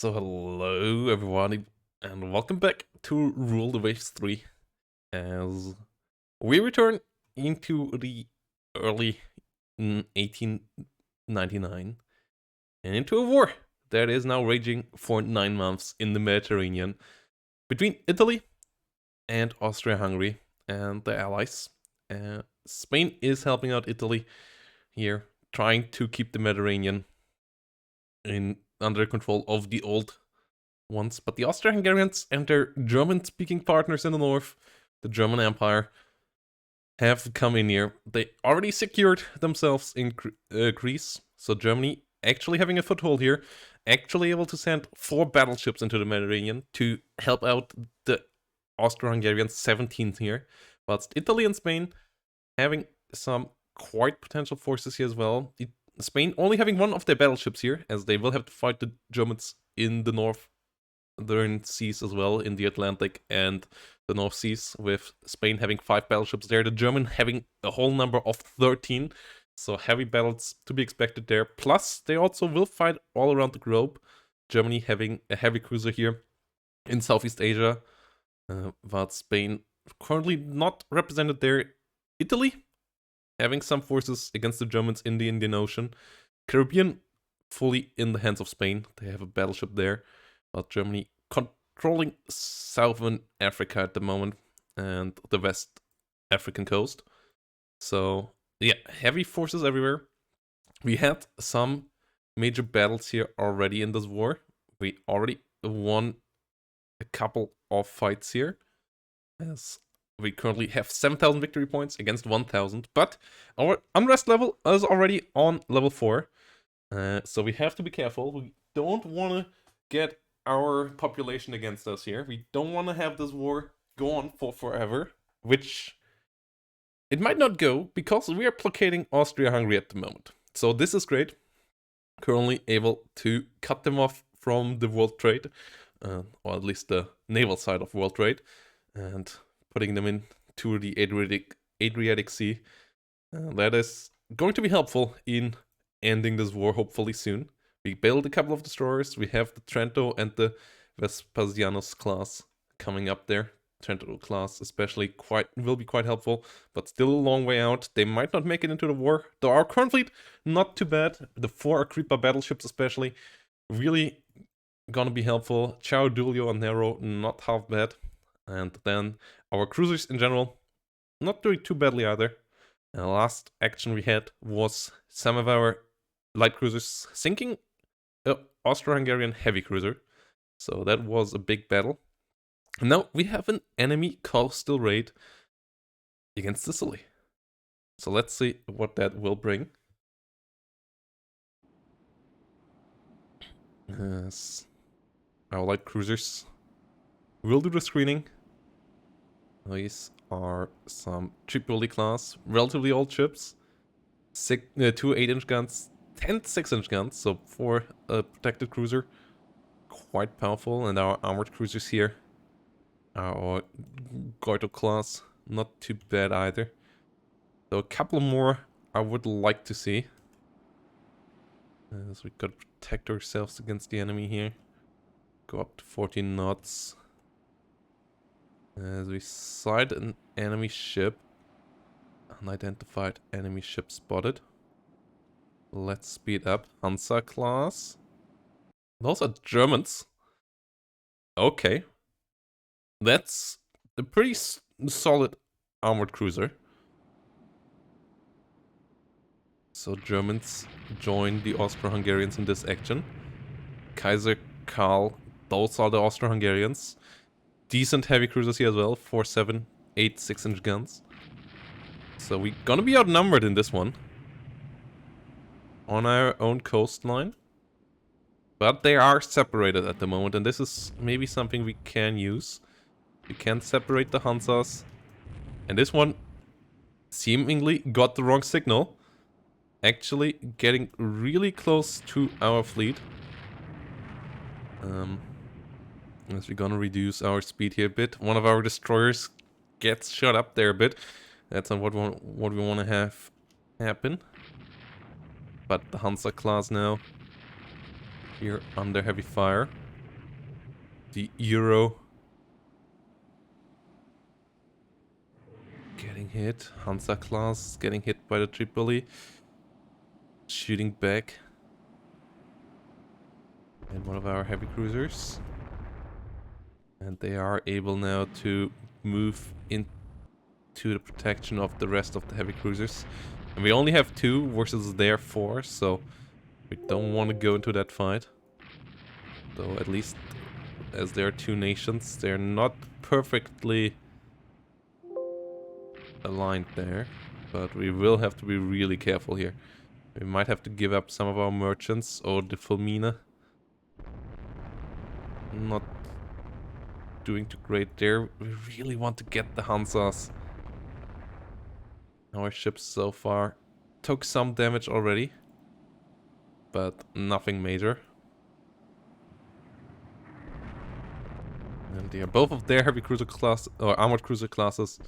So hello everyone and welcome back to Rule the Waves 3 as we return into the early 1899 and into a war that is now raging for 9 months in the Mediterranean between Italy and Austria-Hungary and the allies. Spain is helping out Italy here, trying to keep the Mediterranean under control of the old ones, but the Austro-Hungarians and their German-speaking partners in the north, the German Empire, have come in here. They already secured themselves in Greece, so Germany actually having a foothold here, actually able to send 4 battleships into the Mediterranean to help out the Austro-Hungarians 17th here, whilst Italy and Spain having some quite potential forces here as well. Spain only having 1 of their battleships here, as they will have to fight the Germans in the northern seas as well, in the Atlantic and the North Seas, with Spain having 5 battleships there, the German having a whole number of 13, so heavy battles to be expected there. Plus, they also will fight all around the globe, Germany having a heavy cruiser here in Southeast Asia, while Spain currently not represented there. Italy having some forces against the Germans in the Indian Ocean. Caribbean fully in the hands of Spain. They have a battleship there. While Germany controlling Southern Africa at the moment and the West African coast. So yeah, heavy forces everywhere. We had some major battles here already in this war. We already won a couple of fights here, as we currently have 7,000 victory points against 1,000, but our unrest level is already on level 4. So we have to be careful. We don't want to get our population against us here. We don't want to have this war go on for forever, which it might not go, because we are blockading Austria-Hungary at the moment. So this is great. Currently able to cut them off from the world trade, or at least the naval side of world trade, and putting them into the Adriatic Sea. That is going to be helpful in ending this war hopefully soon. We build a couple of destroyers. We have the Trento and the Vespasianus class coming up there. Trento class especially will be quite helpful, but still a long way out. They might not make it into the war, though our current fleet, not too bad. The 4 Agrippa battleships especially, really gonna be helpful. Ciao, Dulio and Nero, not half bad. And then our cruisers in general, not doing too badly either. The last action we had was some of our light cruisers sinking an Austro-Hungarian heavy cruiser. So that was a big battle. And now we have an enemy coastal raid against Sicily. So let's see what that will bring. Yes. Our light cruisers will do the screening. These are some Tripoli class, relatively old ships. 2 8-inch guns, 10 6-inch guns, so for a protected cruiser, quite powerful. And our armored cruisers here, our Goito class, not too bad either. So a couple more I would like to see. So we gotta protect ourselves against the enemy here. Go up to 14 knots. As we sight an enemy ship. Unidentified enemy ship spotted. Let's speed up. Hansa class. Those are Germans. Okay. That's a pretty solid armored cruiser. So Germans join the Austro-Hungarians in this action. Kaiser Karl, those are the Austro-Hungarians. Decent heavy cruisers here as well. 4, 7, 8, 6-inch guns. So we're gonna be outnumbered in this one. On our own coastline. But they are separated at the moment, and this is maybe something we can use. We can separate the Hansas. And this one seemingly got the wrong signal. Actually getting really close to our fleet. As we're gonna reduce our speed here a bit. One of our destroyers gets shot up there a bit. That's not what we want to have happen. But the Hansa class now here under heavy fire. The Euro. Getting hit. Hansa class getting hit by the Tripoli. Shooting back. And one of our heavy cruisers. And they are able now to move into the protection of the rest of the heavy cruisers. And we only have 2 versus their 4, so we don't want to go into that fight. Though at least as there are 2 nations, they're not perfectly aligned there. But we will have to be really careful here. We might have to give up some of our merchants or the Fulmina. Not doing too great there. We really want to get the Hansas. Our ships so far took some damage already, but nothing major. And yeah, both of their heavy cruiser class or armored cruiser classes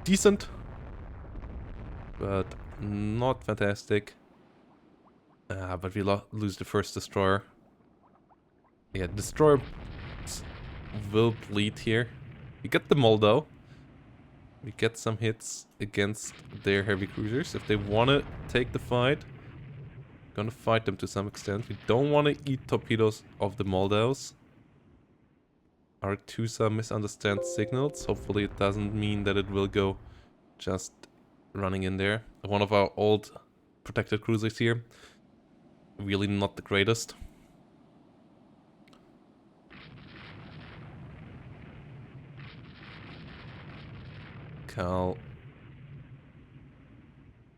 decent, but not fantastic. But we lose the first destroyer. Yeah, destroyer will bleed here. We get the Moldo. We get some hits against their heavy cruisers. If they want to take the fight, gonna fight them to some extent. We don't want to eat torpedoes of the Moldos. Our Tusa misunderstands signals. Hopefully it doesn't mean that it will go just running in there. One of our old protected cruisers here. Really not the greatest. Karl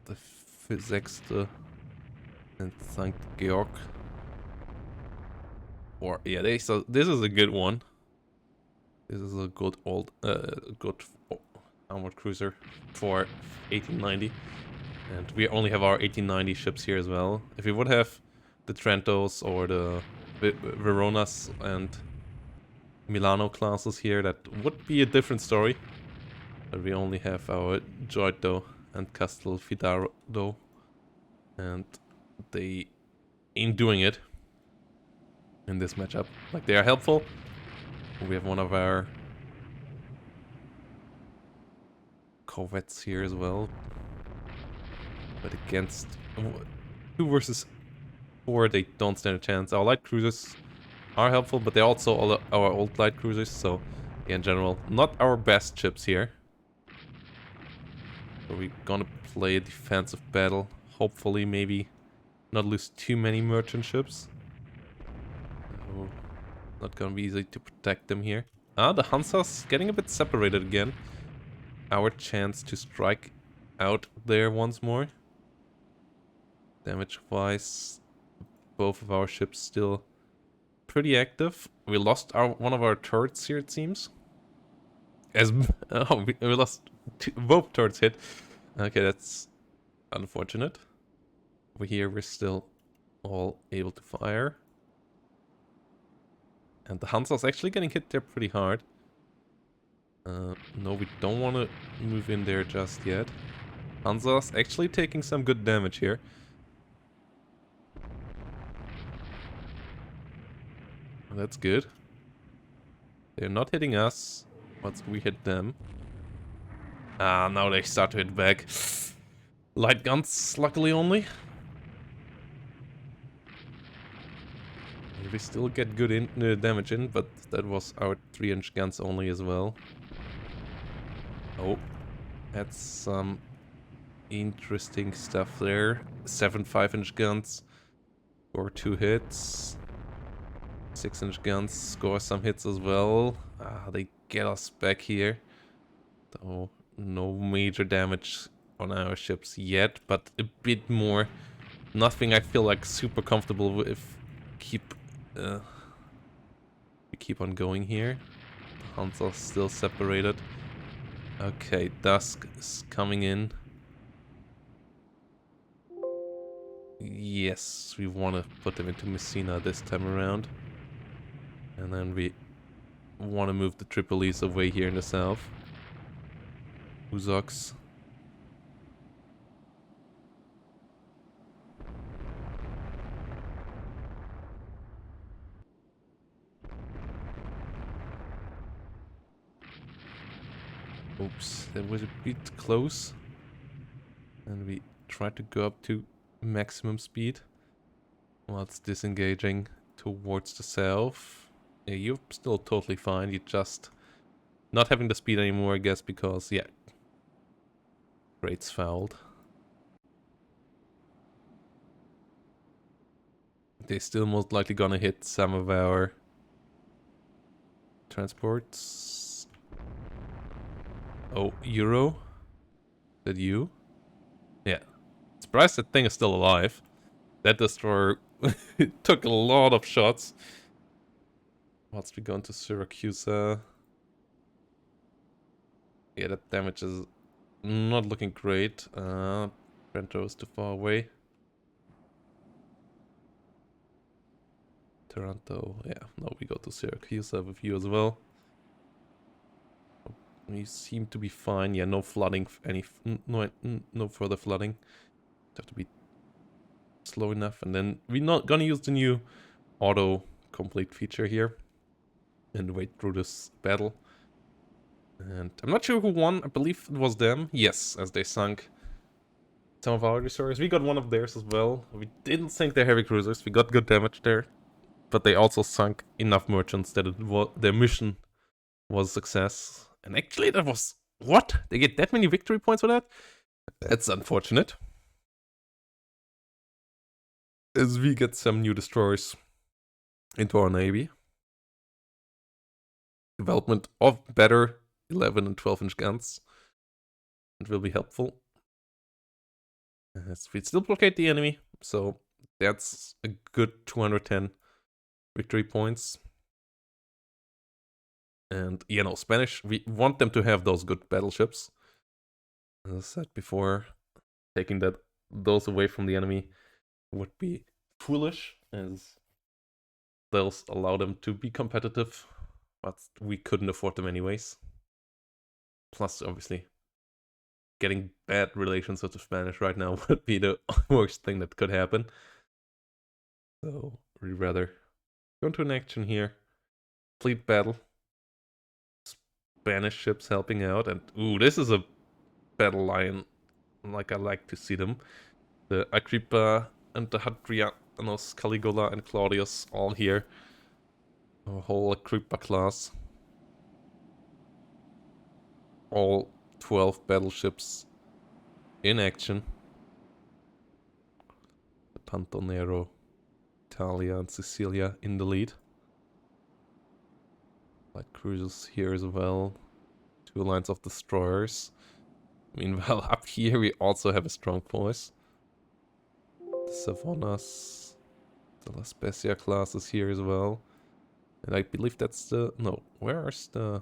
the Sechste and St. Georg. Or yeah, this is a good one. This is a good old good armored cruiser for 1890. And we only have our 1890 ships here as well. If we would have the Trentos or the Veronas and Milano classes here, that would be a different story. But we only have our Giotto and Castelfidardo. And they ain't doing it in this matchup. Like, they are helpful. We have one of our corvettes here as well. But against 2 versus 4, they don't stand a chance. Our light cruisers are helpful, but they're also all our old light cruisers, so yeah, in general, not our best ships here. So we're gonna play a defensive battle. Hopefully, maybe not lose too many merchant ships. So, not gonna be easy to protect them here. The Hansa's getting a bit separated again. Our chance to strike out there once more. Damage-wise, both of our ships still pretty active. We lost one of our turrets here, it seems. We lost both turrets hit. Okay, that's unfortunate. Over here, we're still all able to fire. And the Hansa's actually getting hit there pretty hard. No, we don't want to move in there just yet. Hansa's actually taking some good damage here. That's good. They're not hitting us, but we hit them. Now they start to hit back. Light guns, luckily only. We still get good damage in, but that was our 3-inch guns only as well. Oh, that's some interesting stuff there. 7 5-inch guns score 2 hits. 6-inch guns score some hits as well. They get us back here. Though no major damage on our ships yet, but a bit more. Nothing I feel like super comfortable with. We keep on going here. The Huns are still separated. Okay, Dusk is coming in. Yes, we want to put them into Messina this time around. And then we want to move the Tripolis away here in the south. Uzoks. Oops, that was a bit close. And we try to go up to maximum speed while it's disengaging towards the south. Yeah, you're still totally fine. You're just not having the speed anymore, I guess, because, yeah, Great's fouled. They're still most likely gonna hit some of our transports. Oh, Euro? Is that you? Yeah. Surprised that thing is still alive. That destroyer took a lot of shots. Once we go into Syracuse, yeah, that damage is not looking great. Trento is too far away. Toronto, yeah, no, we go to Syracuse with you as well. We seem to be fine. Yeah, no flooding, no further flooding. Have to be slow enough, and then we're not gonna use the new auto complete feature here and wait through this battle. And I'm not sure who won. I believe it was them. Yes, as they sunk some of our destroyers. We got one of theirs as well. We didn't sink their heavy cruisers. We got good damage there, but they also sunk enough merchants that their mission was a success. And actually, that was what? They get that many victory points for that? That's unfortunate. As we get some new destroyers into our navy. Development of better 11 and 12-inch guns. It will be helpful. As we still blockade the enemy, so that's a good 210 victory points. And, you know, Spanish, we want them to have those good battleships. As I said before, taking those away from the enemy would be foolish, as those allow them to be competitive, but we couldn't afford them anyways. Plus, obviously, getting bad relations with the Spanish right now would be the worst thing that could happen. So, we'd rather go into an action here. Fleet battle. Spanish ships helping out, and ooh, this is a battle line like I like to see them. The Agrippa and the Hadrianos, Caligula and Claudius all here. A whole Agrippa class. All 12 battleships in action. The Pantonero, Italia and Sicilia in the lead. Light cruisers here as well. Two lines of destroyers. Meanwhile, up here we also have a strong force. The Savonnas, the La Spezia class is here as well. And I believe that's the... No, where's the...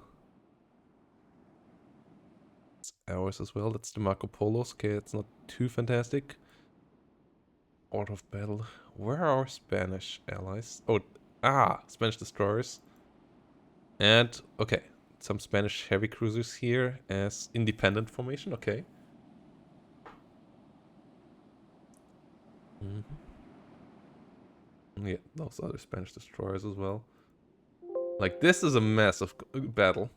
It's ours as well. That's the Marco Polos. Okay, it's not too fantastic. Order of battle. Where are our Spanish allies? Oh, Spanish destroyers. And, okay, some Spanish heavy cruisers here as independent formation. Okay. Yeah, those other Spanish destroyers as well. Like, this is a massive battle.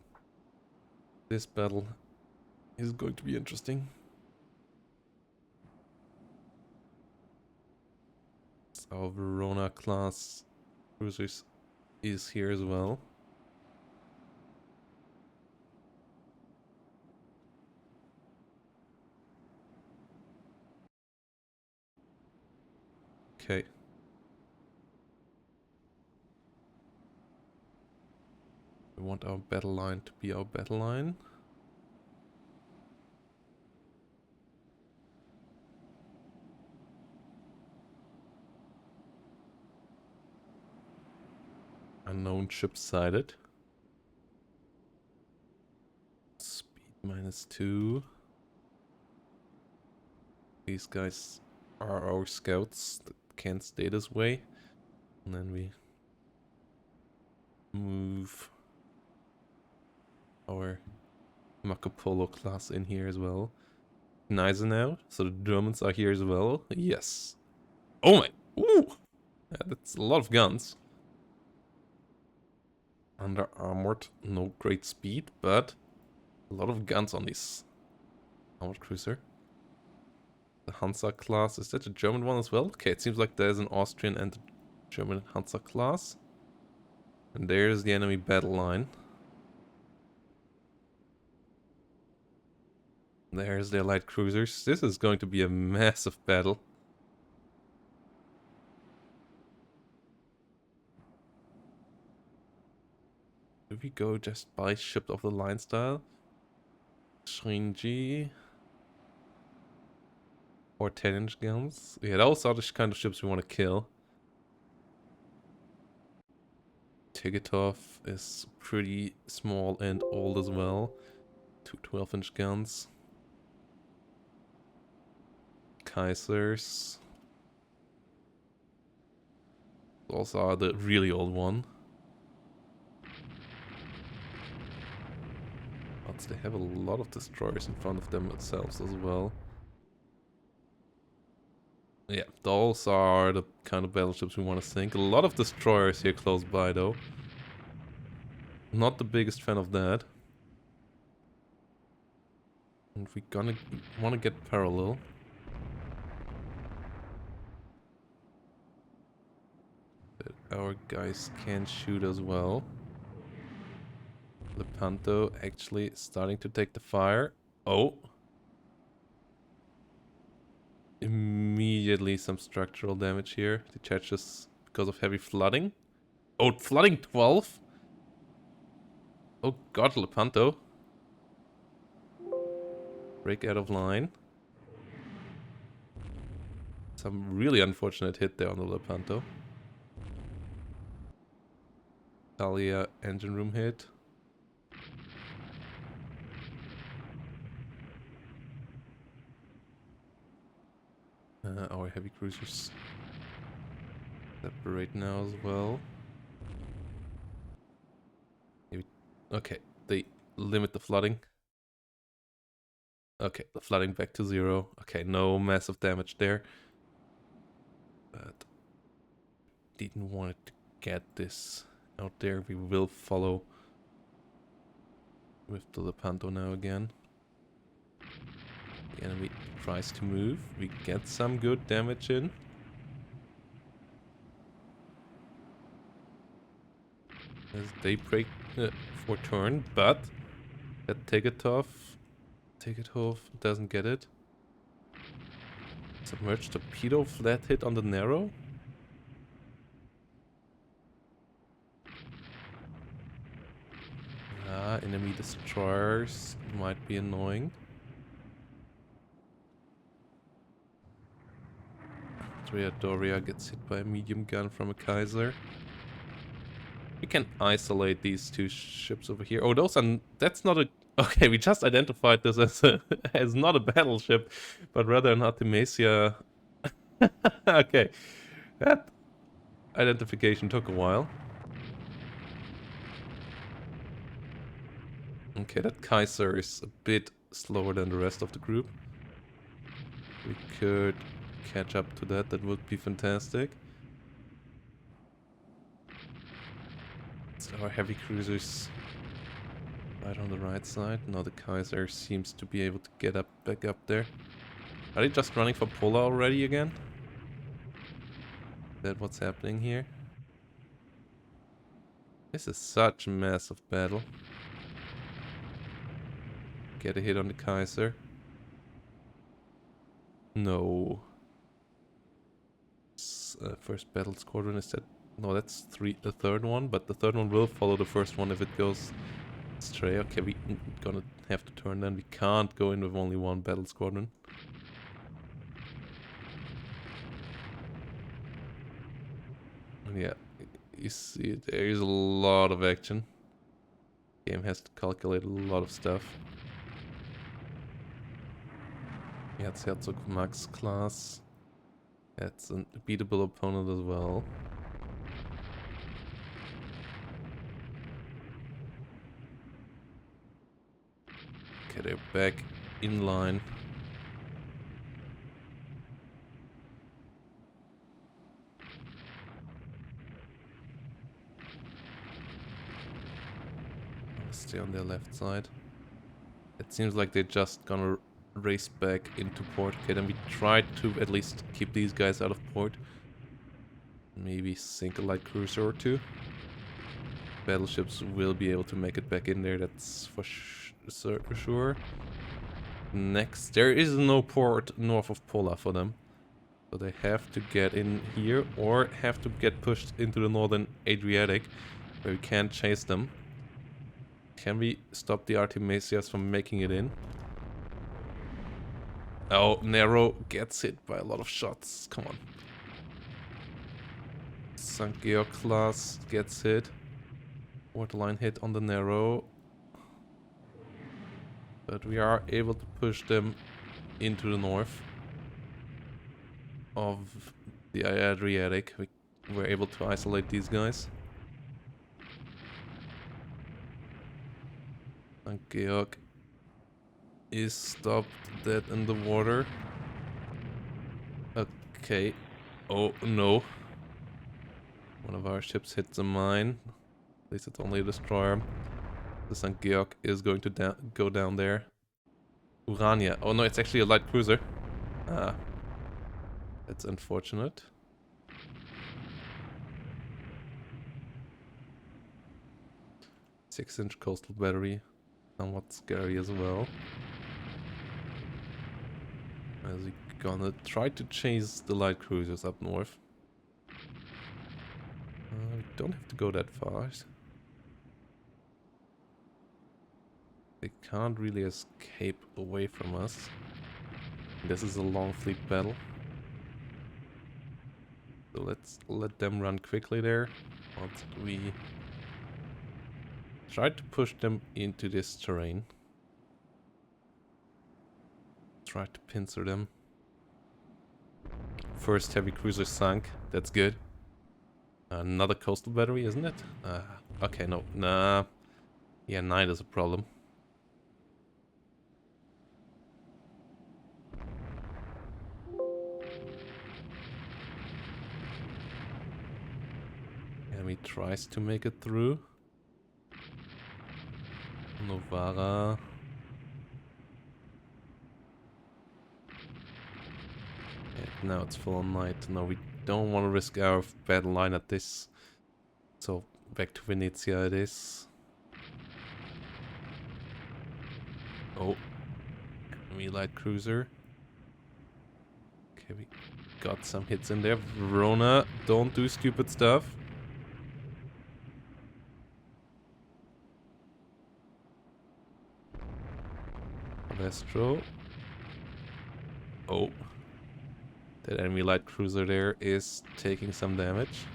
This battle is going to be interesting. Our Verona class cruisers is here as well. Okay. We want our battle line to be our battle line. Unknown ship sighted. Speed -2. These guys are our scouts that can't stay this way. And then we move our Marco Polo class in here as well. Gneisenau, so the Germans are here as well. Yes. Oh my. Ooh! Yeah, that's a lot of guns. Under armored, no great speed, but A lot of guns on this armored cruiser. The Hansa class, is that a German one as well? Okay, it seems like there's an Austrian and a German Hansa class. And there's the enemy battle line. There's their light cruisers. This is going to be a massive battle. Do we go just by ship of the line style? Shrinji. Or 10-inch guns. Yeah, those are the kind of ships we want to kill. Tigatov is pretty small and old as well. Two 12-inch guns. Kaisers. Those are the really old one. But they have a lot of destroyers in front of them themselves as well. Yeah, those are the kind of battleships we want to sink. A lot of destroyers here close by though. Not the biggest fan of that. And we want to get parallel. That our guys can shoot as well. Lepanto actually starting to take the fire. Oh. Immediately some structural damage here. Detaches because of heavy flooding. Oh, flooding 12? Oh god, Lepanto. Break out of line. Some really unfortunate hit there on the Lepanto. Talia engine room hit. Our heavy cruisers separate now as well. Maybe, okay, they limit the flooding. Okay, the flooding back to 0. Okay, no massive damage there. But didn't want it to get this out there. We will follow with the Lepanto now again. The enemy tries to move. We get some good damage in. As they break for turn, but that Tegetov doesn't get it. Submerged torpedo, flat hit on the narrow. Enemy destroyers might be annoying. Doria gets hit by a medium gun from a Kaiser. We can isolate these two ships over here. Oh, that's not a... Okay, we just identified this as not a battleship, but rather an Artemisia. Okay, that identification took a while. Okay, that Kaiser is a bit slower than the rest of the group. We could catch up to that, that would be fantastic. So our heavy cruisers right on the right side. Now the Kaiser seems to be able to get back up there. Are they just running for Pola already again? Is that what's happening here? This is such a massive battle. Get a hit on the Kaiser. No. First battle squadron, is that... No, that's the third one, but the third one will follow the first one if it goes astray. Okay, we're gonna have to turn then. We can't go in with only one battle squadron. Yeah, you see, there is a lot of action. Game has to calculate a lot of stuff. Yeah, it's Herzog Max class. That's a beatable opponent as well. Okay, they're back in line. Stay on their left side. It seems like they're just gonna race back into port. Okay, then we try to at least keep these guys out of port. Maybe sink a light cruiser or two. Battleships will be able to make it back in there, that's for sure. Next, there is no port north of Pola for them. So they have to get in here or have to get pushed into the northern Adriatic, where we can't chase them. Can we stop the Artemisias from making it in? Oh, Nero gets hit by a lot of shots. Come on. St. Georg class gets hit. Waterline hit on the Nero. But we are able to push them into the north of the Adriatic. We were able to isolate these guys. St. Georg is stopped dead in the water. Okay. Oh no. One of our ships hits a mine. At least it's only a destroyer. The St. Georg is going to go down there. Urania. Oh no, it's actually a light cruiser. Ah. That's unfortunate. Six-inch coastal battery. Somewhat scary as well. As we gonna try to chase the light cruisers up north. We don't have to go that far. They can't really escape away from us. This is a long fleet battle. So let's let them run quickly there. Once we try to push them into this terrain. Try to pincer them. First heavy cruiser sunk. That's good. Another coastal battery, isn't it? Okay, no. Nah. Yeah, 9 is a problem. Enemy tries to make it through. Novara. And now it's full on night. No, we don't want to risk our battle line at this. So back to Venezia it is. Oh. Enemy light cruiser. Okay, we got some hits in there. Verona, don't do stupid stuff. Destro. Oh. That enemy light cruiser there is taking some damage.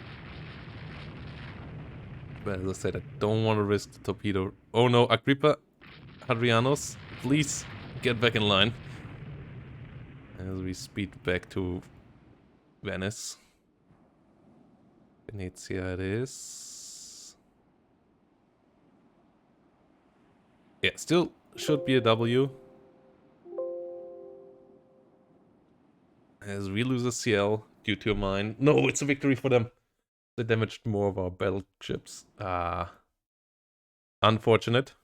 But as I said, I don't want to risk the torpedo. Oh no, Agrippa, Hadrianos, please get back in line. As we speed back to Venice. Venezia it is. Yeah, still should be a W. As we lose a CL due to a mine. No, it's a victory for them. They damaged more of our battleships. Unfortunate.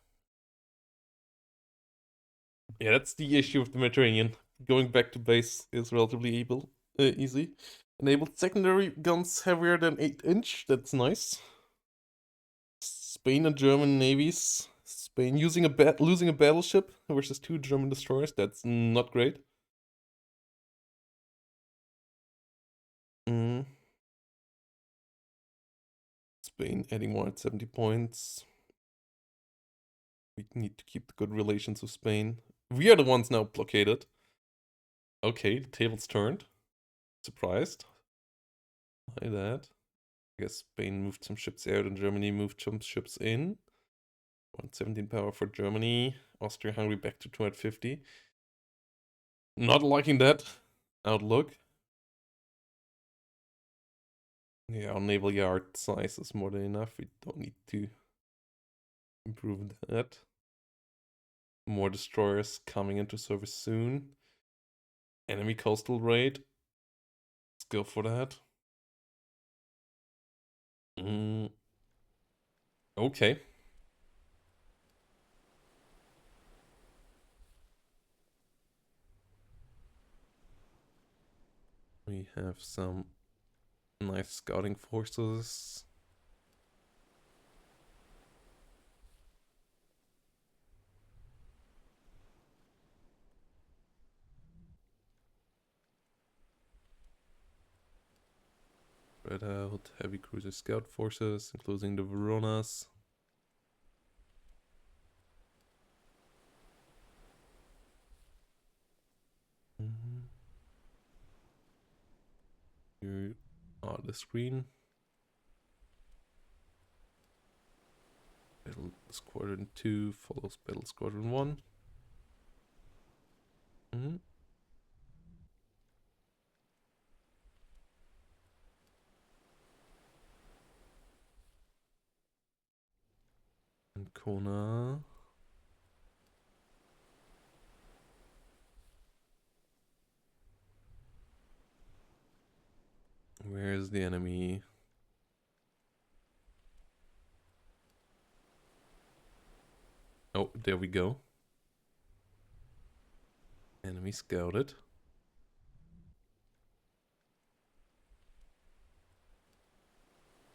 Yeah, that's the issue of the Mediterranean. Going back to base is relatively easy. Enabled secondary guns heavier than 8-inch. That's nice. Spain and German navies. Spain losing a battleship versus 2 German destroyers. That's not great. Spain adding 170 points. We need to keep the good relations with Spain. We are the ones now blockaded. Okay, the table's turned. Surprised by that. I guess Spain moved some ships out and Germany moved some ships in. 117 power for Germany. Austria-Hungary back to 250. Not liking that outlook. Yeah, our naval yard size is more than enough. We don't need to improve that. More destroyers coming into service soon. Enemy coastal raid. Let's go for that. Okay. have some nice scouting forces. Spread out heavy cruiser scout forces, including the Veronas. Here on the screen. Battle Squadron 2 follows Battle Squadron 1. And Kona. Where's the enemy? Oh, there we go. Enemy scouted.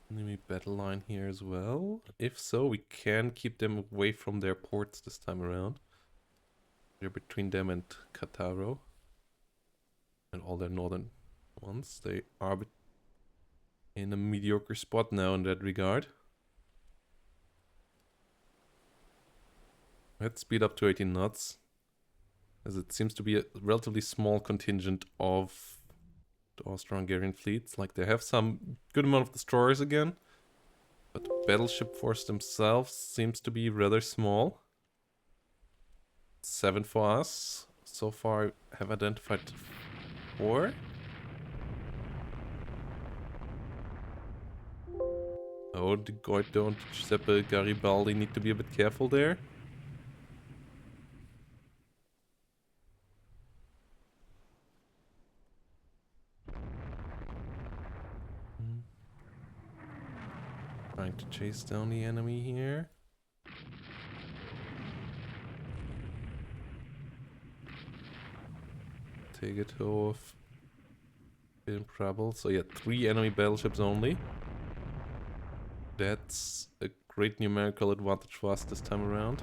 Enemy battle line here as well. If so, we can keep them away from their ports this time around. They're between them and Kataro. And all their northern ones. They are in a mediocre spot now in that regard. Let's speed up to 18 knots. As it seems to be a relatively small contingent of the Austro-Hungarian fleets. Like, they have some good amount of destroyers again. But the battleship force themselves seems to be rather small. 7 for us. So far, I have identified 4. Oh, the Goito and Giuseppe Garibaldi need to be a bit careful there. Trying to chase down the enemy here. Take it off. In trouble. So yeah, 3 enemy battleships only. That's a great numerical advantage for us this time around.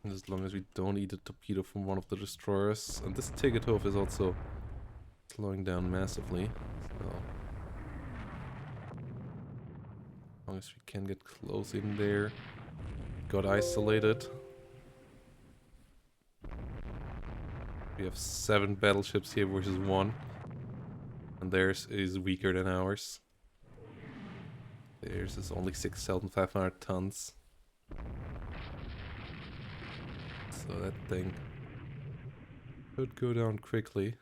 As long as we don't eat a torpedo from one of the destroyers. And this Tegethoff is also slowing down massively. So, as long as we can get close in there. Got isolated. We have 7 battleships here versus 1. And theirs is weaker than ours. Theirs is only 6,500 tons. So that thing could go down quickly.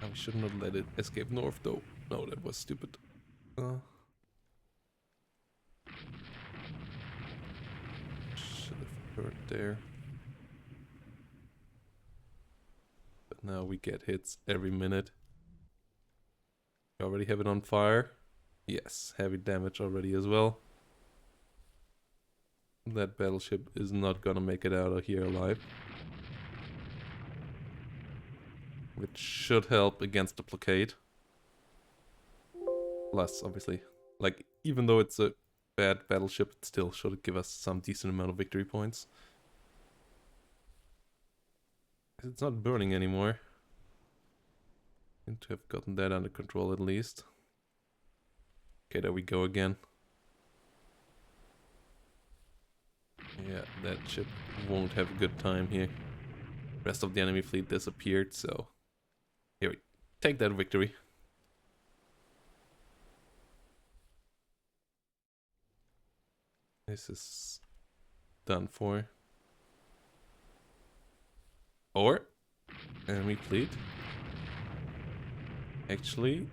I should not let it escape north though. No, that was stupid. Should have heard there. But now we get hits every minute. You already have it on fire? Yes, heavy damage already as well. That battleship is not gonna make it out of here alive. Which should help against the blockade. Plus, obviously, like, even though it's a bad battleship, it still should give us some decent amount of victory points. It's not burning anymore. Seem to have gotten that under control at least. Okay, there we go again. Yeah, that ship won't have a good time here. Rest of the enemy fleet disappeared, so here we take that victory. This is done for. Or enemy fleet actually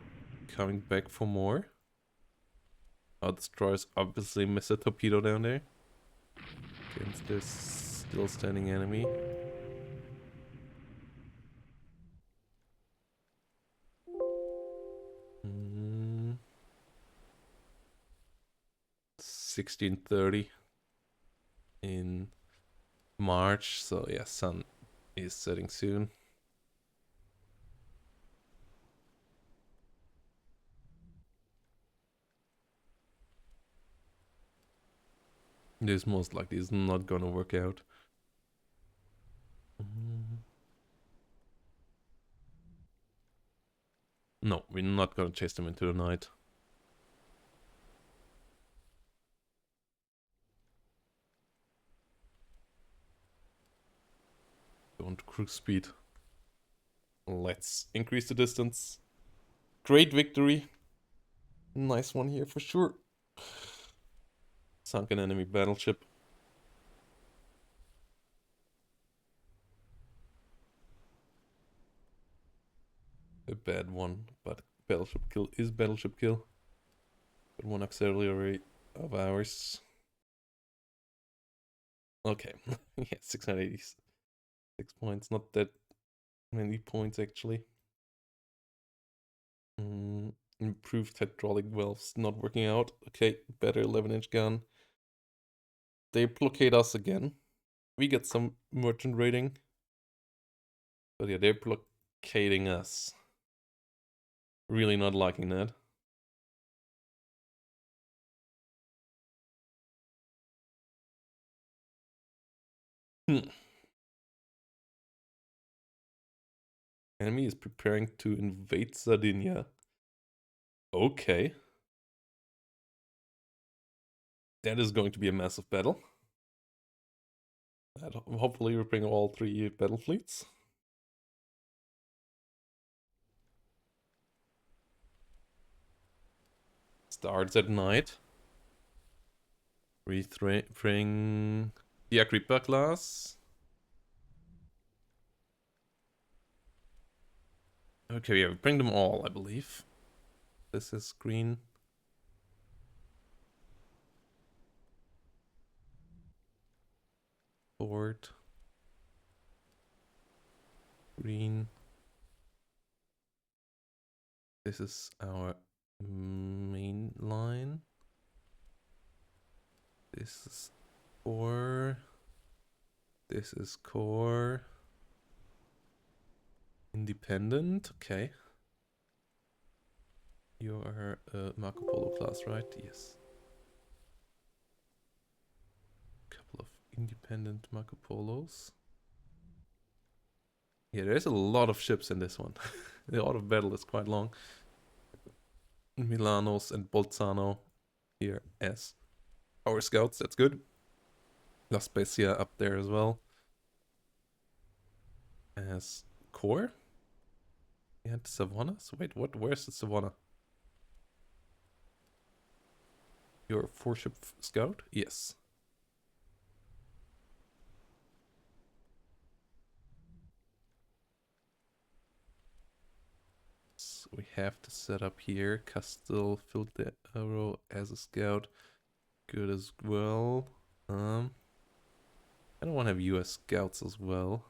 coming back for more. Our destroyers obviously miss a torpedo down there against this still standing enemy. Mm. 1630 in March, so yeah, sun is setting soon. This most likely is not gonna work out. No, we're not gonna chase them into the night. Don't cruise speed. Let's increase the distance. Great victory. Nice one here for sure. Sunken enemy battleship. A bad one, but battleship kill is battleship kill. But one auxiliary of ours. Okay, yeah, 686 points. Not that many points actually. Improved hydraulic valves not working out. Okay, better 11-inch gun. They blockade us again. We get some merchant rating. But yeah, they're blockading us. Really not liking that. Enemy is preparing to invade Sardinia. Okay. That is going to be a massive battle. And hopefully we bring all 3 battle fleets. Starts at night. Bring the Agrippa class. Okay, yeah, bring them all, I believe. This is green. Forward. Green. This is our main line. This is core. This is core. Independent, okay. You are a Marco Polo class, right? Yes. Couple of independent Marco Polos. Yeah, there's a lot of ships in this one. The order of battle is quite long. Milanos and Bolzano here as our scouts, that's good. La Spezia up there as well. As core. And Savannah? So wait, what? Where's the Savannah? You're a 4-ship scout? Yes. So we have to set up here. Castel Filtero as a scout. Good as well. I don't want to have US scouts as well.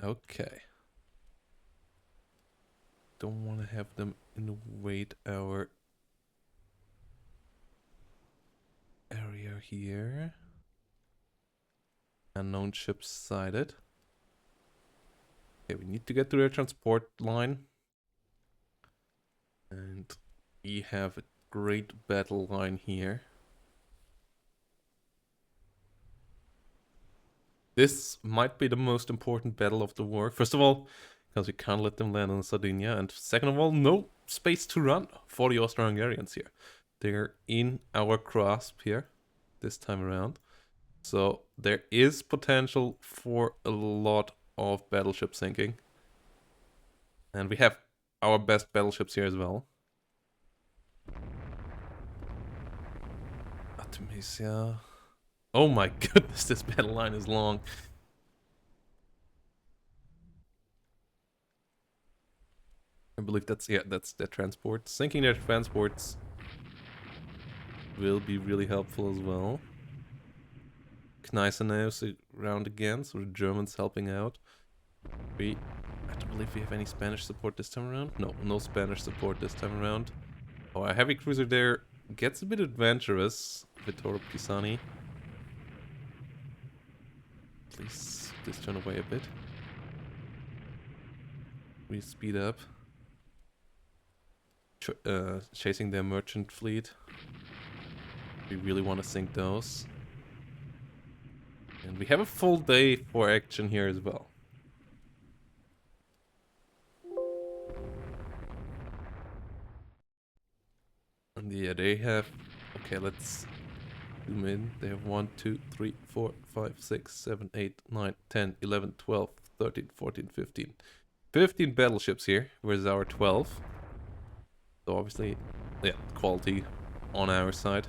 Okay. Don't want to have them invade our area here. Unknown ships sighted. Okay, we need to get to their transport line. And we have a great battle line here. This might be the most important battle of the war. First of all, because we can't let them land on Sardinia. And second of all, no space to run for the Austro-Hungarians here. They're in our grasp here this time around. So there is potential for a lot of battleship sinking. And we have our best battleships here as well. Artemisia. Oh my goodness, this battle line is long. I believe that's their transport. Sinking their transports will be really helpful as well. Gneisenau's around again, so the Germans helping out. I don't believe we have any Spanish support this time around. No Spanish support this time around. Oh, a heavy cruiser there gets a bit adventurous. Vittoro Pisani. Please turn away a bit. We speed up. Chasing their merchant fleet. We really want to sink those. And we have a full day for action here as well. And yeah, they have... Okay, let's zoom in. They have 1, 2, 3, 4, 5, 6, 7, 8, 9, 10, 11, 12, 13, 14, 15. 15 battleships here, whereas our 12. So obviously, yeah, quality on our side.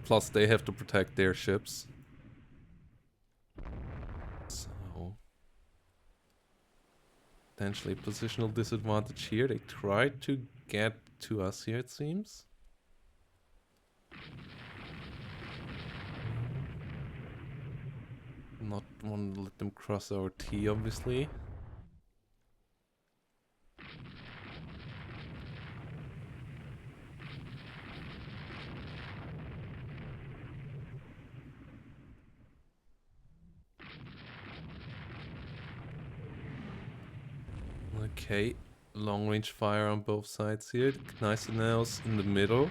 Plus they have to protect their ships. So... potentially positional disadvantage here. They tried to get to us here, it seems. Not want to let them cross our T, obviously. Okay, long range fire on both sides here. Gneisenau's in the middle.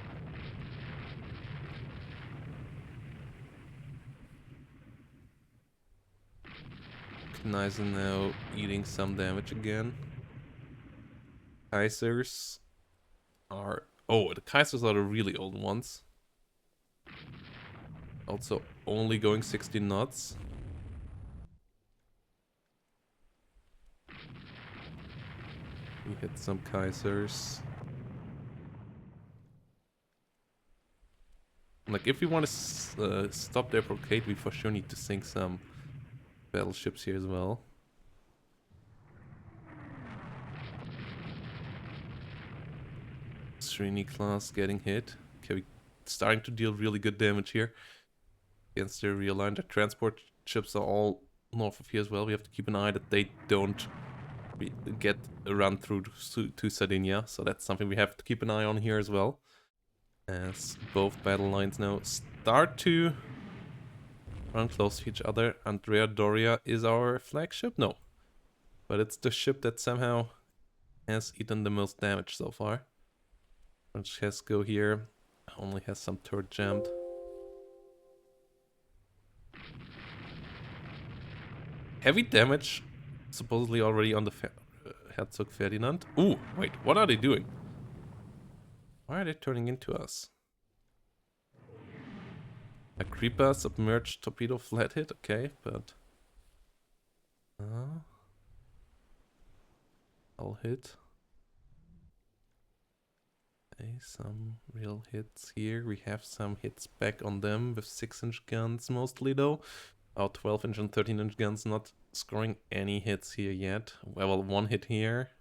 Gneisenau eating some damage again. Kaisers are... oh, the Kaisers are the really old ones. Also only going 16 knots. We hit some Kaisers. Like, if we want to stop their blockade, we for sure need to sink some battleships here as well. Srini class getting hit. Okay, we starting to deal really good damage here against their real line. The transport ships are all north of here as well. We have to keep an eye that they don't get a run through to Sardinia. So that's something we have to keep an eye on here as well. As both battle lines now start to run close to each other. Andrea Doria is our flagship? No. But it's the ship that somehow has eaten the most damage so far. Francesco here only has some turret jammed. Heavy damage supposedly already on the Herzog Ferdinand. Ooh, wait, what are they doing? Why are they turning into us? A creeper, submerged torpedo, flat hit, okay, but... I'll hit. Okay, some real hits here. We have some hits back on them with 6-inch guns mostly though. Our 12-inch and 13-inch guns not scoring any hits here yet. Well, 1 hit here.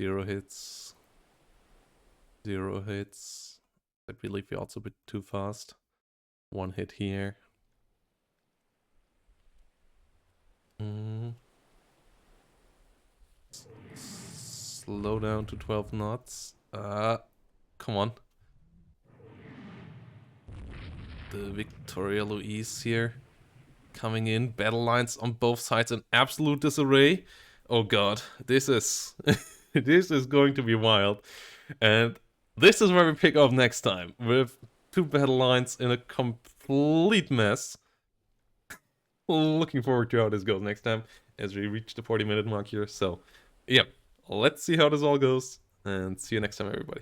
0 hits. 0 hits. I believe we're also a bit too fast. 1 hit here. Slow down to 12 knots. Come on. The Victoria Louise here. Coming in. Battle lines on both sides in absolute disarray. Oh god. This is... this is going to be wild. And this is where we pick up next time. With 2 battle lines in a complete mess. Looking forward to how this goes next time. As we reach the 40-minute mark here. So, yeah. Let's see how this all goes. And see you next time, everybody.